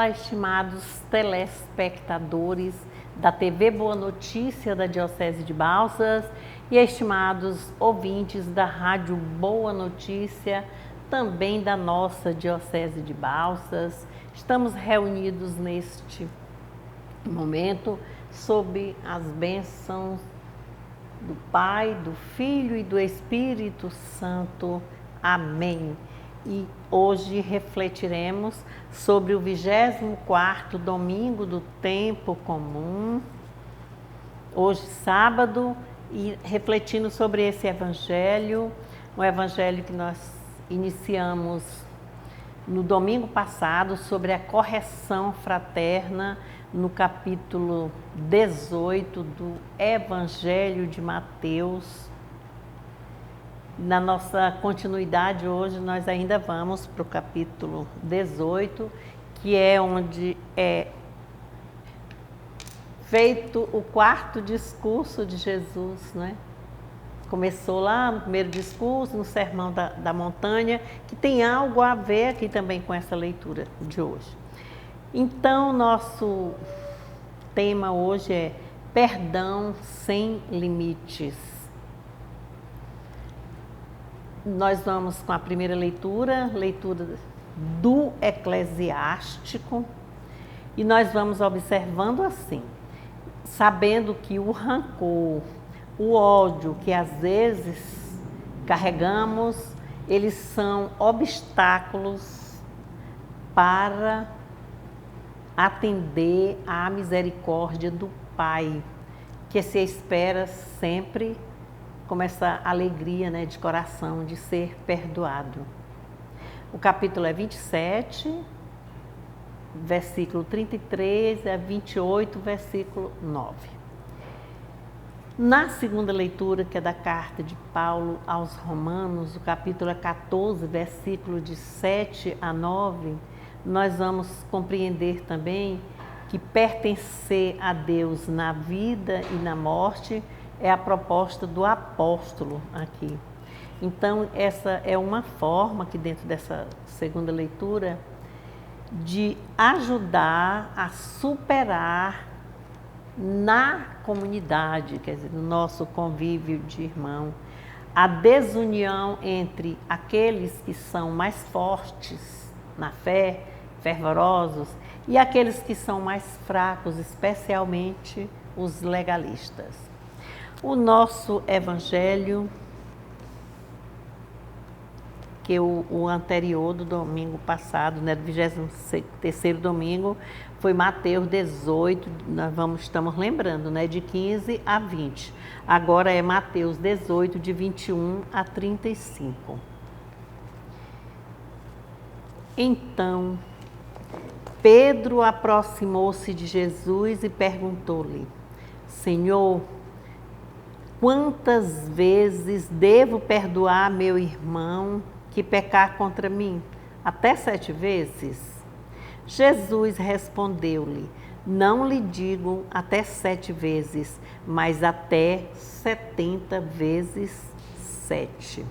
Olá, estimados telespectadores da TV Boa Notícia da Diocese de Balsas e estimados ouvintes da Rádio Boa Notícia, também da nossa Diocese de Balsas. Estamos reunidos neste momento sob as bênçãos do Pai, do Filho e do Espírito Santo. Amém. E hoje refletiremos sobre o 24º domingo do tempo comum, hoje sábado, e refletindo sobre esse evangelho, um evangelho que nós iniciamos no domingo passado, sobre a correção fraterna, no capítulo 18 do Evangelho de Mateus. Na nossa continuidade hoje, nós ainda vamos para o capítulo 18, que é onde é feito o quarto discurso de Jesus, né? Começou lá no primeiro discurso, no Sermão da Montanha, que tem algo a ver aqui também com essa leitura de hoje. Então, nosso tema hoje é perdão sem limites. Nós vamos com a primeira leitura do Eclesiástico, e nós vamos observando assim, sabendo que o rancor, o ódio que às vezes carregamos, eles são obstáculos para atender à misericórdia do Pai, que se espera sempre com essa alegria, né, de coração de ser perdoado. O capítulo é 27, versículo 33 a 28, versículo 9. Na segunda leitura, que é da carta de Paulo aos Romanos, o capítulo é 14, versículo de 7 a 9, nós vamos compreender também que pertencer a Deus na vida e na morte é a proposta do apóstolo aqui. Então, essa é uma forma que dentro dessa segunda leitura de ajudar a superar na comunidade, quer dizer, no nosso convívio de irmão, a desunião entre aqueles que são mais fortes na fé, fervorosos, e aqueles que são mais fracos, especialmente os legalistas. O nosso evangelho, que o anterior do domingo passado, né, do 23º domingo, foi Mateus 18, estamos lembrando, né, de 15 a 20. Agora é Mateus 18, de 21 a 35. Então, Pedro aproximou-se de Jesus e perguntou-lhe: Senhor, quantas vezes devo perdoar meu irmão que pecar contra mim? Até 7 vezes? Jesus respondeu-lhe: não lhe digo até 7 vezes, mas até 70 vezes 7.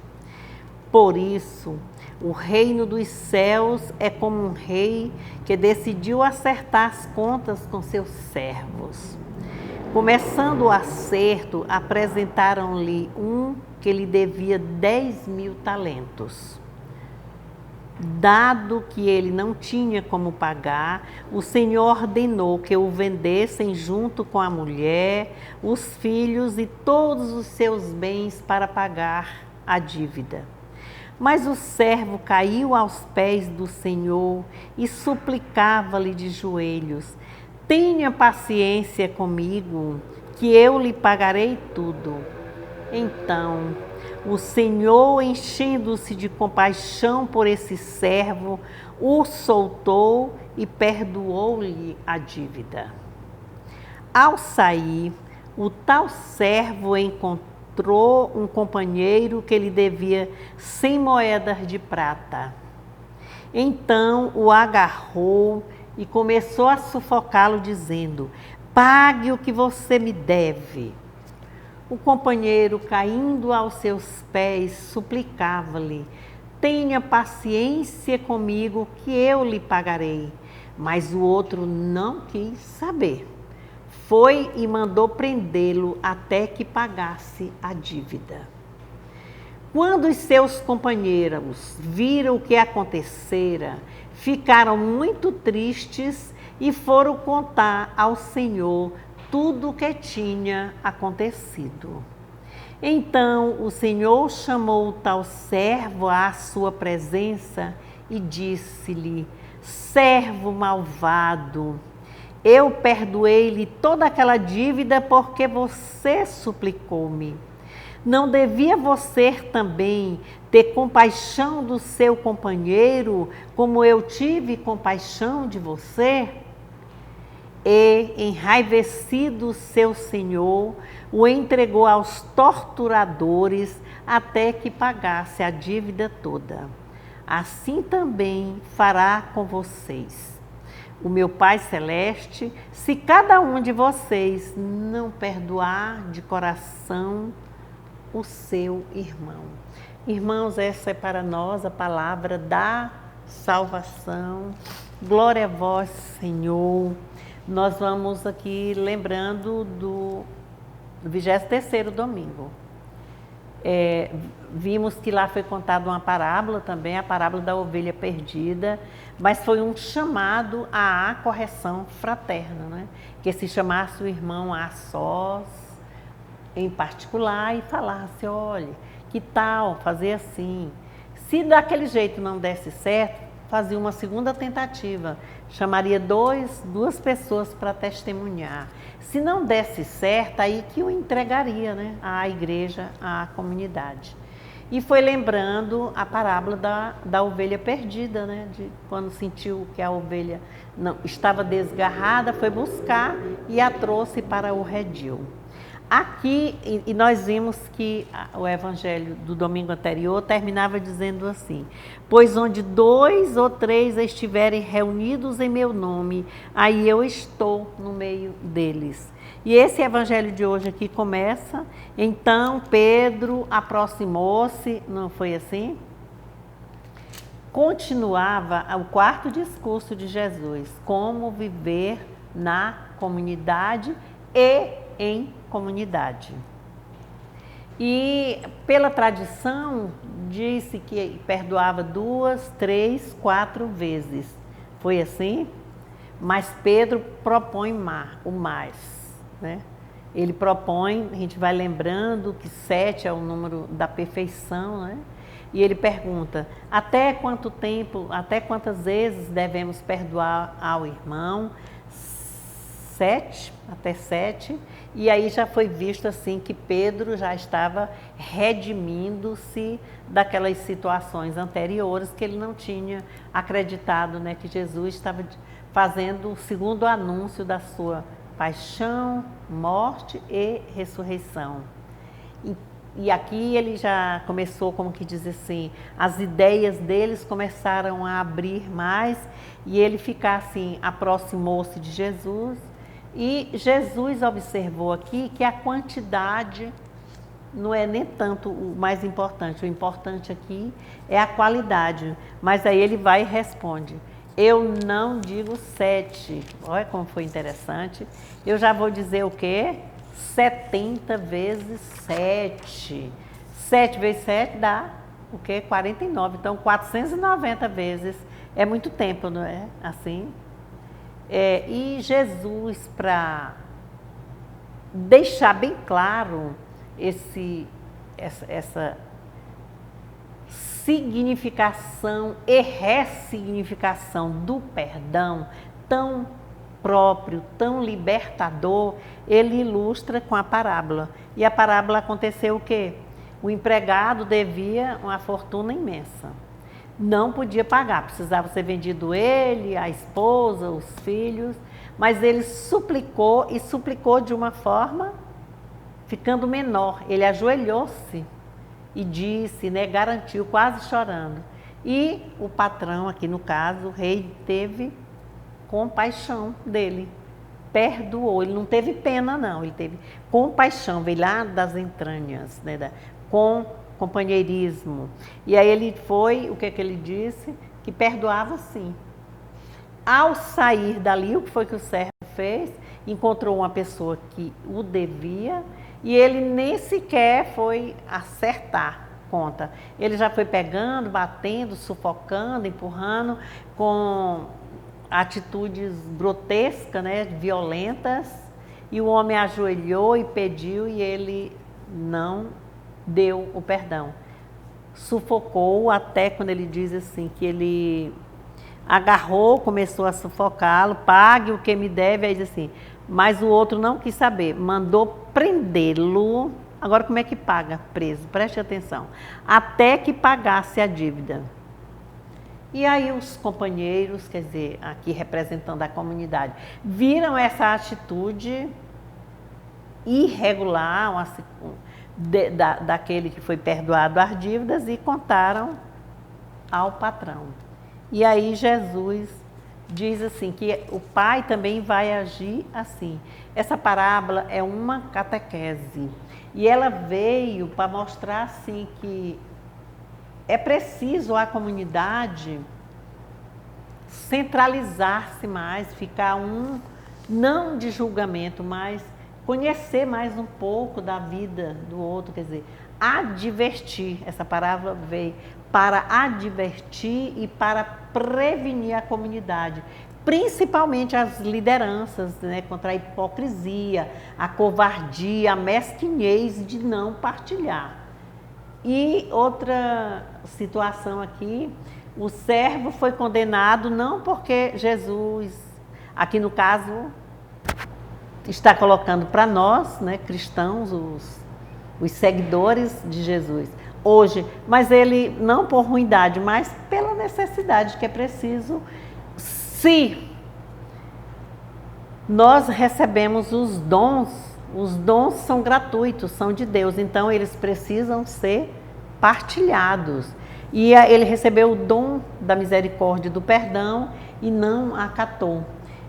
Por isso, o reino dos céus é como um rei que decidiu acertar as contas com seus servos. Começando o acerto, apresentaram-lhe um que lhe devia 10.000 talentos. Dado que ele não tinha como pagar, o Senhor ordenou que o vendessem junto com a mulher, os filhos e todos os seus bens para pagar a dívida. Mas o servo caiu aos pés do Senhor e suplicava-lhe de joelhos: tenha paciência comigo, que eu lhe pagarei tudo. Então, o Senhor, enchendo-se de compaixão por esse servo, o soltou e perdoou-lhe a dívida. Ao sair, o tal servo encontrou um companheiro que lhe devia 100 moedas de prata. Então o agarrou e começou a sufocá-lo, dizendo: pague o que você me deve. O companheiro, caindo aos seus pés, suplicava-lhe: tenha paciência comigo, que eu lhe pagarei. Mas o outro não quis saber. Foi e mandou prendê-lo até que pagasse a dívida. Quando os seus companheiros viram o que acontecera, ficaram muito tristes e foram contar ao Senhor tudo o que tinha acontecido. Então o Senhor chamou o tal servo à sua presença e disse-lhe: servo malvado, eu perdoei-lhe toda aquela dívida porque você suplicou-me. Não devia você também ter compaixão do seu companheiro, como eu tive compaixão de você? E, enraivecido seu senhor, o entregou aos torturadores até que pagasse a dívida toda. Assim também fará com vocês. O meu Pai Celeste, se cada um de vocês não perdoar de coração o seu irmão. Irmãos, essa é para nós a palavra da salvação. Glória a vós, Senhor. Nós vamos aqui lembrando do 23º domingo. Vimos que lá foi contada uma parábola também, a parábola da ovelha perdida, mas foi um chamado à correção fraterna, né? Que se chamasse o irmão a sós, em particular, e falasse: olha, que tal fazer assim? Se daquele jeito não desse certo, fazia uma segunda tentativa, chamaria duas pessoas para testemunhar. Se não desse certo, aí que o entregaria, né, à igreja, à comunidade. E foi lembrando a parábola da ovelha perdida, né, de quando sentiu que a ovelha não estava desgarrada, foi buscar e a trouxe para o redil. Aqui, e nós vimos que o evangelho do domingo anterior terminava dizendo assim: pois onde 2 ou 3 estiverem reunidos em meu nome, aí eu estou no meio deles. E esse evangelho de hoje aqui começa: então Pedro aproximou-se, não foi assim? Continuava o 4º discurso de Jesus: como viver na comunidade e em comunidade. E pela tradição disse que perdoava 2, 3, 4 vezes. Foi assim? Mas Pedro propõe o mais, né? Ele propõe, a gente vai lembrando que 7 é o número da perfeição, né? E ele pergunta: até quanto tempo, até quantas vezes devemos perdoar ao irmão? 7, até 7, e aí já foi visto assim que Pedro já estava redimindo-se daquelas situações anteriores que ele não tinha acreditado, né, que Jesus estava fazendo o segundo anúncio da sua paixão, morte e ressurreição. E aqui ele já começou, como que diz assim, as ideias deles começaram a abrir mais, e ele ficar assim, aproximou-se de Jesus. E Jesus observou aqui que a quantidade não é nem tanto o mais importante. O importante aqui é a qualidade. Mas aí ele vai e responde: eu não digo 7. Olha como foi interessante. Eu já vou dizer o quê? 70 vezes 7. 7 vezes 7 dá o quê? 49. Então 490 vezes. É muito tempo, não é? Assim. E Jesus, para deixar bem claro essa significação e ressignificação do perdão tão próprio, tão libertador, ele ilustra com a parábola. E a parábola aconteceu o quê? O empregado devia uma fortuna imensa. Não podia pagar, precisava ser vendido ele, a esposa, os filhos, mas ele suplicou, e suplicou de uma forma ficando menor. Ele ajoelhou-se e disse, né, garantiu, quase chorando. E o patrão, aqui no caso, o rei, teve compaixão dele, perdoou. Ele não teve pena, não, ele teve compaixão, veio lá das entranhas, né, com companheirismo. E aí ele foi, o que ele disse? Que perdoava sim. Ao sair dali, o que foi que o servo fez? Encontrou uma pessoa que o devia e ele nem sequer foi acertar conta. Ele já foi pegando, batendo, sufocando, empurrando, com atitudes grotescas, né, violentas. E o homem ajoelhou e pediu e ele não deu o perdão. Sufocou até quando ele diz assim, que ele agarrou, começou a sufocá-lo, pague o que me deve, aí diz assim, mas o outro não quis saber, mandou prendê-lo. Agora como é que paga preso? Preste atenção. Até que pagasse a dívida. E aí os companheiros, quer dizer, aqui representando a comunidade, viram essa atitude irregular, daquele que foi perdoado as dívidas e contaram ao patrão. E aí Jesus diz assim, que o pai também vai agir assim. Essa parábola é uma catequese. E ela veio para mostrar assim que é preciso a comunidade centralizar-se mais, ficar não de julgamento, mas conhecer mais um pouco da vida do outro, quer dizer, advertir. Essa palavra veio para advertir e para prevenir a comunidade, principalmente as lideranças, né, contra a hipocrisia, a covardia, a mesquinhez de não partilhar. E outra situação aqui, o servo foi condenado não porque Jesus, aqui no caso, está colocando para nós, né, cristãos, os seguidores de Jesus, hoje, mas ele não por ruindade, mas pela necessidade que é preciso, se nós recebemos os dons são gratuitos, são de Deus, então eles precisam ser partilhados. E ele recebeu o dom da misericórdia e do perdão e não acatou.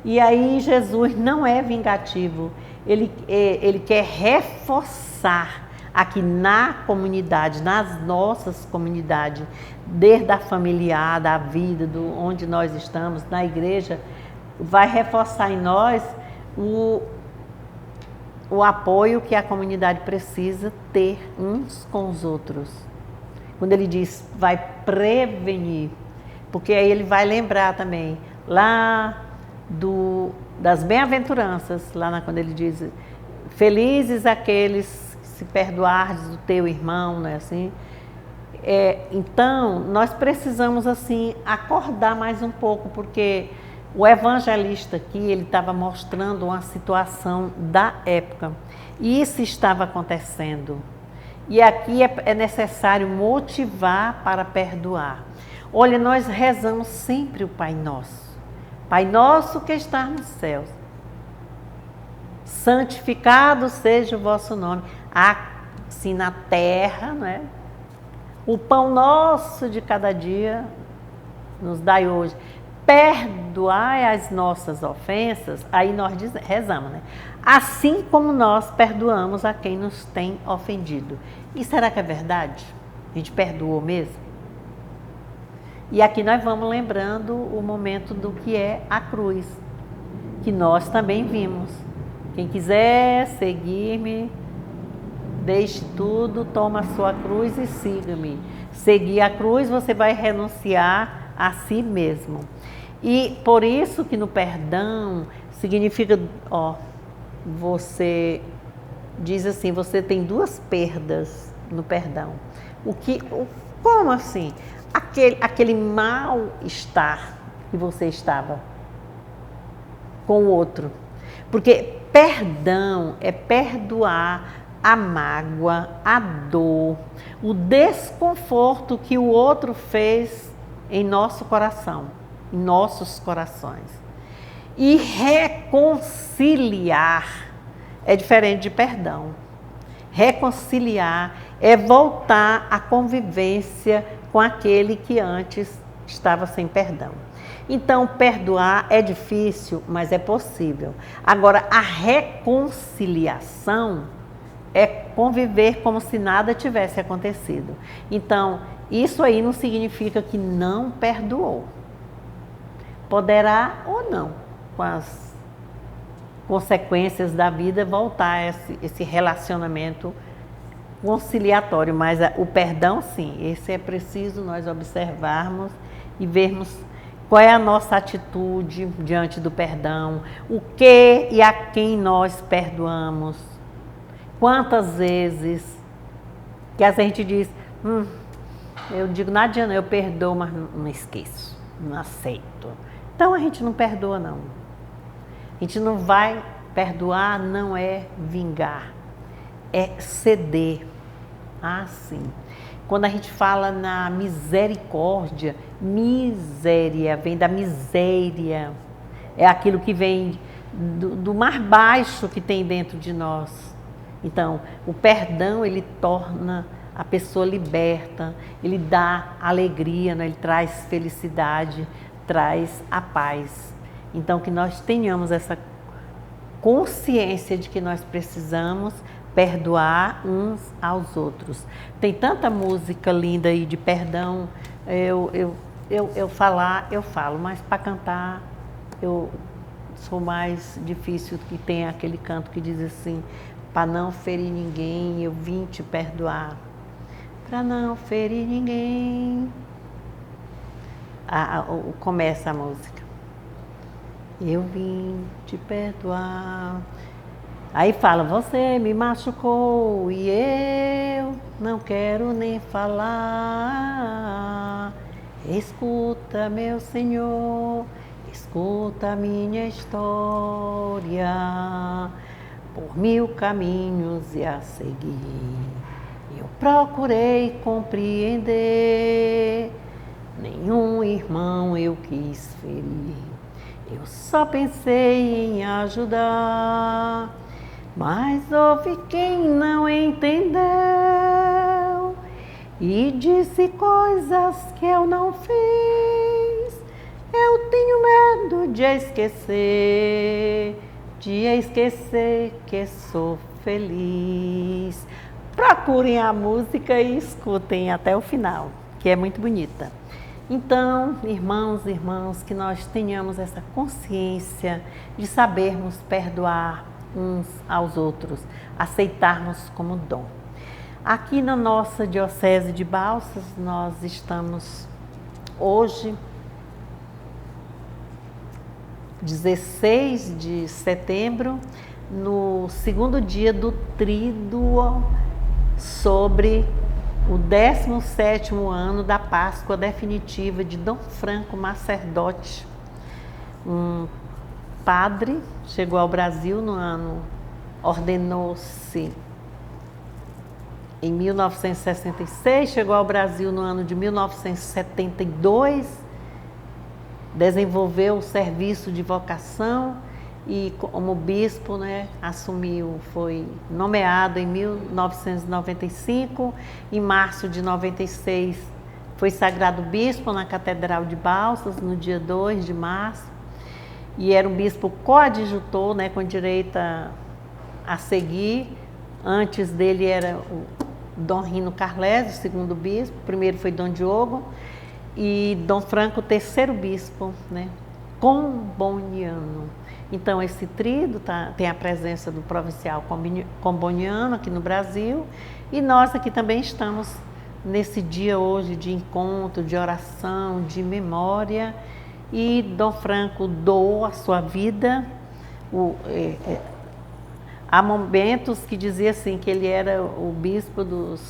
E aí Jesus não é vingativo, ele quer reforçar aqui na comunidade, nas nossas comunidades, desde a familiar, da vida, onde nós estamos, na igreja, vai reforçar em nós o apoio que a comunidade precisa ter uns com os outros. Quando ele diz, vai prevenir, porque aí ele vai lembrar também, lá das bem-aventuranças, quando ele diz, felizes aqueles que se perdoardes do teu irmão, não é assim? Então, nós precisamos assim acordar mais um pouco, porque o evangelista aqui, ele estava mostrando uma situação da época, e isso estava acontecendo. E aqui é necessário motivar para perdoar. Olha, nós rezamos sempre o Pai Nosso. Pai nosso que está nos céus, santificado seja o vosso nome, assim na terra, não é? O pão nosso de cada dia nos dai hoje. Perdoai as nossas ofensas, aí nós rezamos, né? Assim como nós perdoamos a quem nos tem ofendido. E será que é verdade? A gente perdoou mesmo? E aqui nós vamos lembrando o momento do que é a cruz, que nós também vimos. Quem quiser seguir-me, deixe tudo, toma a sua cruz e siga-me. Seguir a cruz, você vai renunciar a si mesmo. E por isso que no perdão significa, você diz assim, você tem duas perdas no perdão. Como assim? Aquele mal-estar que você estava com o outro. Porque perdão é perdoar a mágoa, a dor, o desconforto que o outro fez em nosso coração, em nossos corações. E reconciliar é diferente de perdão. Reconciliar é voltar à convivência com aquele que antes estava sem perdão. Então, perdoar é difícil, mas é possível. Agora, a reconciliação é conviver como se nada tivesse acontecido. Então, isso aí não significa que não perdoou. poderá ou não, com as consequências da vida, voltar a esse relacionamento conciliatório, mas o perdão, sim, esse é preciso nós observarmos e vermos qual é a nossa atitude diante do perdão, o que e a quem nós perdoamos, quantas vezes que a gente diz, eu digo, não adianta, eu perdoo, mas não esqueço, não aceito. Então a gente não perdoa, não. A gente não vai perdoar, não é vingar, é ceder. Ah, sim. Quando a gente fala na misericórdia, miséria vem da miséria. É aquilo que vem do mais baixo que tem dentro de nós. Então, o perdão, ele torna a pessoa liberta, ele dá alegria, né? Ele traz felicidade, traz a paz. Então, que nós tenhamos essa consciência de que nós precisamos perdoar uns aos outros. Tem tanta música linda aí de perdão, eu falo, mas para cantar eu sou mais difícil, que tem aquele canto que diz assim, para não ferir ninguém, eu vim te perdoar. Para não ferir ninguém. Começa a música. Eu vim te perdoar. Aí fala, você me machucou e eu não quero nem falar. Escuta, meu Senhor, escuta a minha história. Por 1000 caminhos e a seguir, eu procurei compreender. Nenhum irmão eu quis ferir, eu só pensei em ajudar. Mas houve quem não entendeu e disse coisas que eu não fiz. Eu tenho medo de esquecer que sou feliz. Procurem a música e escutem até o final, que é muito bonita. Então, irmãos e irmãs, que nós tenhamos essa consciência de sabermos perdoar uns aos outros, aceitarmos como dom. Aqui na nossa Diocese de Balsas, nós estamos hoje, 16 de setembro, no segundo dia do tríduo sobre o 17º ano da Páscoa definitiva de Dom Franco Macerdotti, um padre, chegou ao Brasil no ano, ordenou-se em 1966, chegou ao Brasil no ano de 1972, desenvolveu o serviço de vocação e como bispo, né, assumiu, foi nomeado em 1995, em março de 96 foi sagrado bispo na Catedral de Balsas, no dia 2 de março, e era um bispo coadjutor, né, com direito a seguir. Antes dele era o Dom Rino Carlésio, o segundo bispo, o primeiro foi Dom Diogo, e Dom Franco, o terceiro bispo, né, comboniano. Então, esse tríduo tem a presença do provincial comboniano aqui no Brasil, e nós aqui também estamos nesse dia hoje de encontro, de oração, de memória, e Dom Franco doou a sua vida. Há momentos que dizia assim, que ele era o bispo dos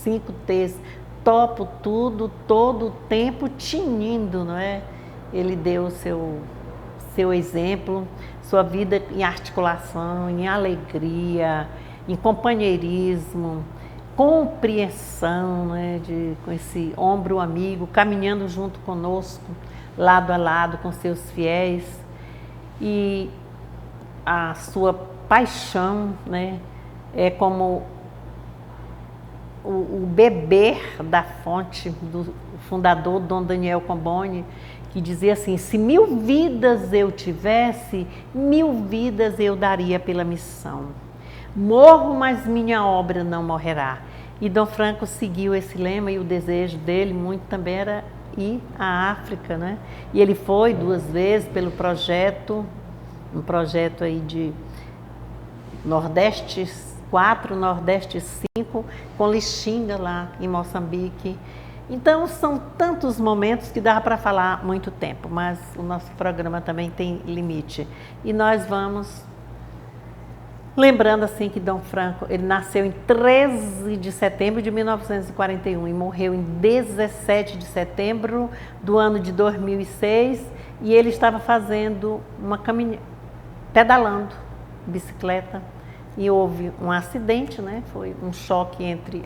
5 T's, topo tudo, todo o tempo, tinindo, não é? Ele deu o seu exemplo, sua vida em articulação, em alegria, em companheirismo, compreensão, né, com esse ombro amigo, caminhando junto conosco, lado a lado com seus fiéis, e a sua paixão, né, é como o beber da fonte do fundador Dom Daniel Comboni, que dizia assim, se 1000 vidas eu tivesse, 1000 vidas eu daria pela missão. Morro, mas minha obra não morrerá. E Dom Franco seguiu esse lema, e o desejo dele muito também era ir à África, né? E ele foi 2 vezes pelo projeto, um projeto aí de Nordeste 4, Nordeste 5, com Lixinga lá em Moçambique. Então são tantos momentos que dá para falar muito tempo, mas o nosso programa também tem limite. E nós vamos lembrando assim que Dom Franco, ele nasceu em 13 de setembro de 1941 e morreu em 17 de setembro do ano de 2006, e ele estava fazendo uma caminhada, pedalando bicicleta, e houve um acidente, né? Foi um choque entre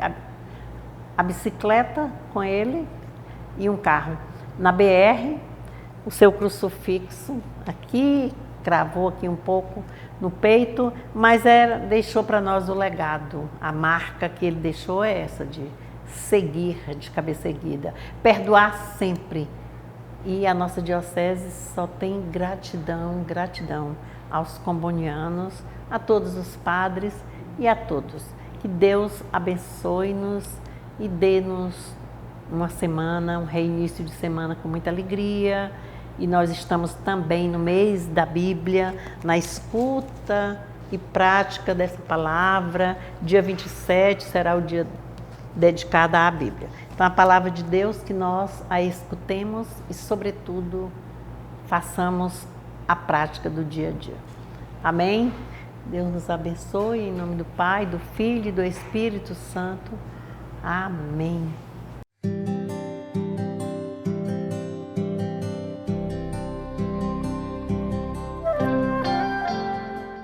a bicicleta com ele e um carro. Na BR, o seu crucifixo aqui, cravou aqui um pouco no peito, mas deixou para nós o legado. A marca que ele deixou é essa, de seguir de cabeça erguida, perdoar sempre. E a nossa diocese só tem gratidão, gratidão aos combonianos, a todos os padres e a todos. Que Deus abençoe-nos e dê-nos uma semana, um reinício de semana com muita alegria. E nós estamos também no mês da Bíblia, na escuta e prática dessa palavra. Dia 27 será o dia dedicado à Bíblia. Então, a palavra de Deus, que nós a escutemos e, sobretudo, façamos a prática do dia a dia. Amém? Deus nos abençoe, em nome do Pai, do Filho e do Espírito Santo. Amém.